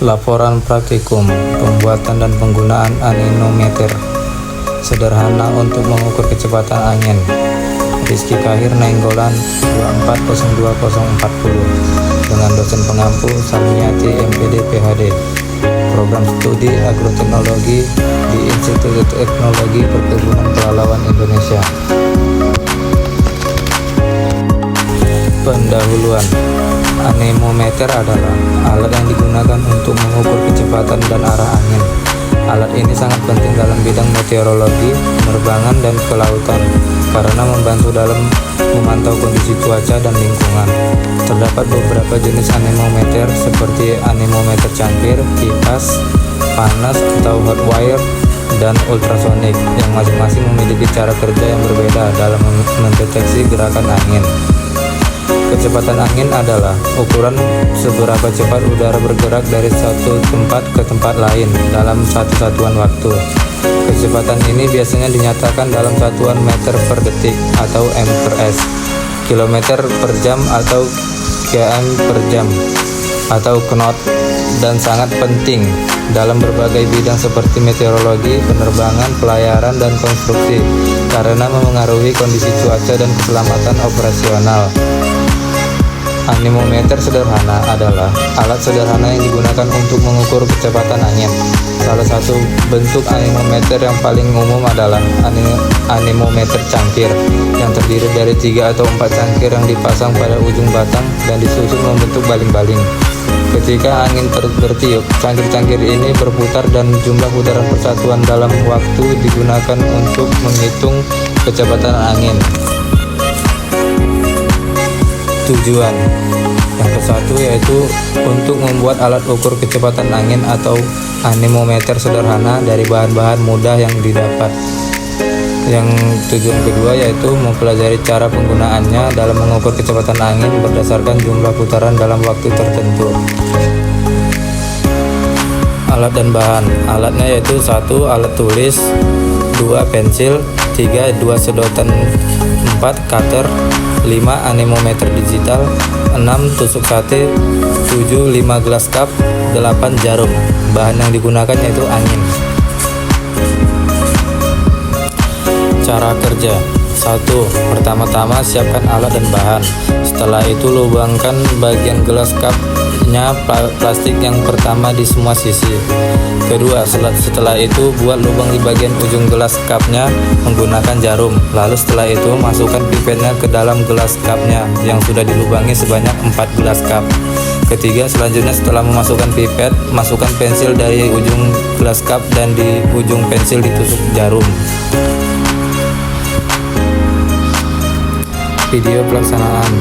Laporan praktikum pembuatan dan penggunaan anemometer sederhana untuk mengukur kecepatan angin. Rizky Kahir Nainggolan 240240 dengan dosen pengampu Salmiati MPD PhD, program studi agroteknologi di Institut Teknologi Perkebunan Pelalawan Indonesia. Pendahuluan. Anemometer adalah alat yang digunakan untuk mengukur kecepatan dan arah angin. Alat ini sangat penting dalam bidang meteorologi, penerbangan, dan kelautan karena membantu dalam memantau kondisi cuaca dan lingkungan. Terdapat beberapa jenis anemometer seperti anemometer cangkir, kipas, panas atau hot wire, dan ultrasonik yang masing-masing memiliki cara kerja yang berbeda dalam mendeteksi gerakan angin. Kecepatan angin adalah ukuran seberapa cepat udara bergerak dari satu tempat ke tempat lain dalam satu satuan waktu. Kecepatan ini biasanya dinyatakan dalam satuan meter per detik atau m/s, kilometer per jam atau km per jam atau knot, dan sangat penting dalam berbagai bidang seperti meteorologi, penerbangan, pelayaran, dan konstruksi karena memengaruhi kondisi cuaca dan keselamatan operasional. Anemometer sederhana adalah alat sederhana yang digunakan untuk mengukur kecepatan angin. Salah satu bentuk anemometer yang paling umum adalah anemometer cangkir, yang terdiri dari 3 atau 4 cangkir yang dipasang pada ujung batang dan disusun membentuk baling-baling. Ketika angin bertiup, cangkir-cangkir ini berputar dan jumlah putaran persatuan dalam waktu digunakan untuk menghitung kecepatan angin. Tujuan yang ke-1 yaitu untuk membuat alat ukur kecepatan angin atau anemometer sederhana dari bahan-bahan mudah yang didapat. Yang tujuan kedua yaitu mempelajari cara penggunaannya dalam mengukur kecepatan angin berdasarkan jumlah putaran dalam waktu tertentu. Alat dan bahan. Alatnya yaitu 1 alat tulis, 2 pensil, 3 2 sedotan, 4 cutter, 5 anemometer digital, 6 tusuk sate, 7 5 gelas cup, 8 jarum. Bahan yang digunakan yaitu angin. Cara kerja. 1. Pertama-tama siapkan alat dan bahan. Setelah itu lubangkan bagian gelas cupnya plastik yang pertama di semua sisi. Kedua, setelah itu buat lubang di bagian ujung gelas cupnya menggunakan jarum. Lalu setelah itu masukkan pipetnya ke dalam gelas cupnya yang sudah dilubangi sebanyak 4 gelas cup. Ketiga, selanjutnya setelah memasukkan pipet, masukkan pensil dari ujung gelas cup dan di ujung pensil ditusuk jarum. Video pelaksanaan.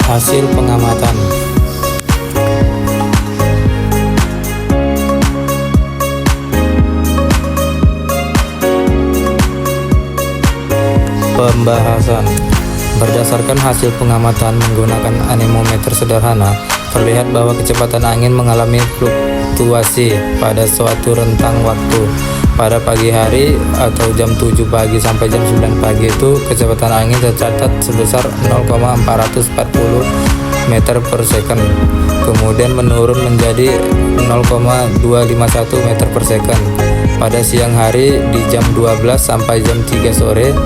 Hasil pengamatan. Pembahasan. Berdasarkan hasil pengamatan menggunakan anemometer sederhana, terlihat bahwa kecepatan angin mengalami fluktuasi pada suatu rentang waktu. Pada pagi hari atau jam 7 pagi sampai jam 9 pagi itu kecepatan angin tercatat sebesar 0,440 meter per second, kemudian menurun menjadi 0,251 meter per second pada siang hari di jam 12 sampai jam 3 sore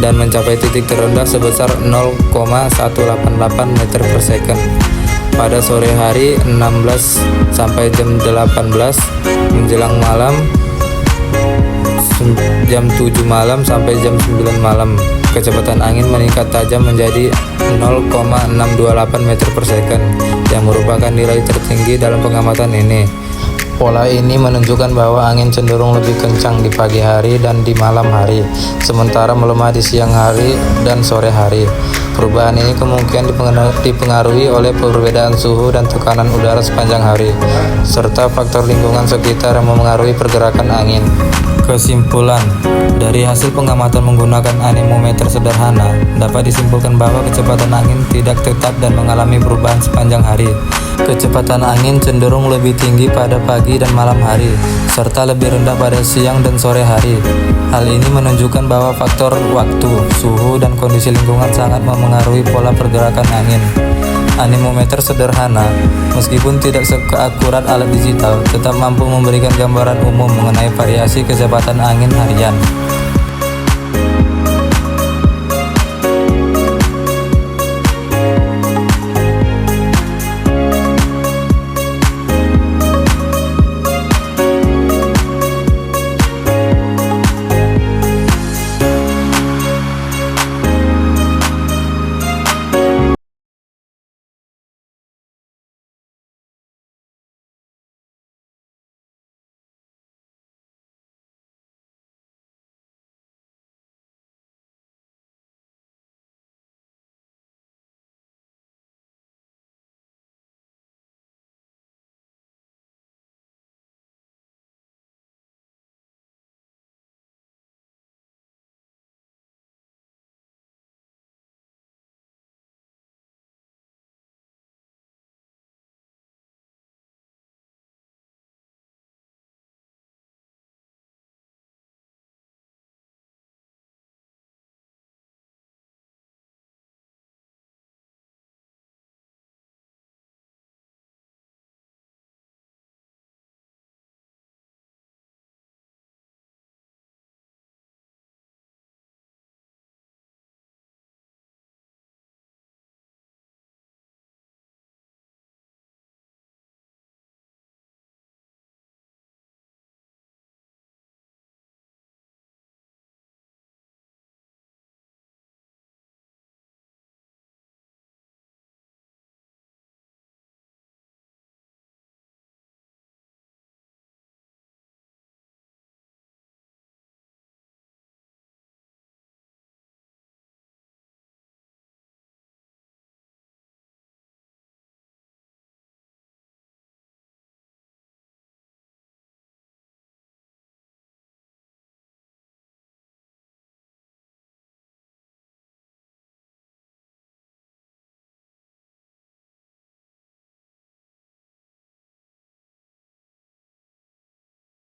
dan mencapai titik terendah sebesar 0,188 meter per second pada sore hari 16 sampai jam 18, menjelang malam jam 7 malam sampai jam 9 malam. Kecepatan angin meningkat tajam menjadi 0,628 meter per second, yang merupakan nilai tertinggi dalam pengamatan ini. Pola ini menunjukkan bahwa angin cenderung lebih kencang di pagi hari dan di malam hari, sementara melemah di siang hari dan sore hari. Perubahan ini kemungkinan dipengaruhi oleh perbedaan suhu dan tekanan udara sepanjang hari, serta faktor lingkungan sekitar yang memengaruhi pergerakan angin. Kesimpulan, dari hasil pengamatan menggunakan anemometer sederhana, dapat disimpulkan bahwa kecepatan angin tidak tetap dan mengalami perubahan sepanjang hari. Kecepatan angin cenderung lebih tinggi pada pagi dan malam hari, serta lebih rendah pada siang dan sore hari. Hal ini menunjukkan bahwa faktor waktu, suhu, dan kondisi lingkungan sangat memengaruhi pola pergerakan angin. Anemometer sederhana, meskipun tidak seakurat alat digital, tetap mampu memberikan gambaran umum mengenai variasi kecepatan angin harian.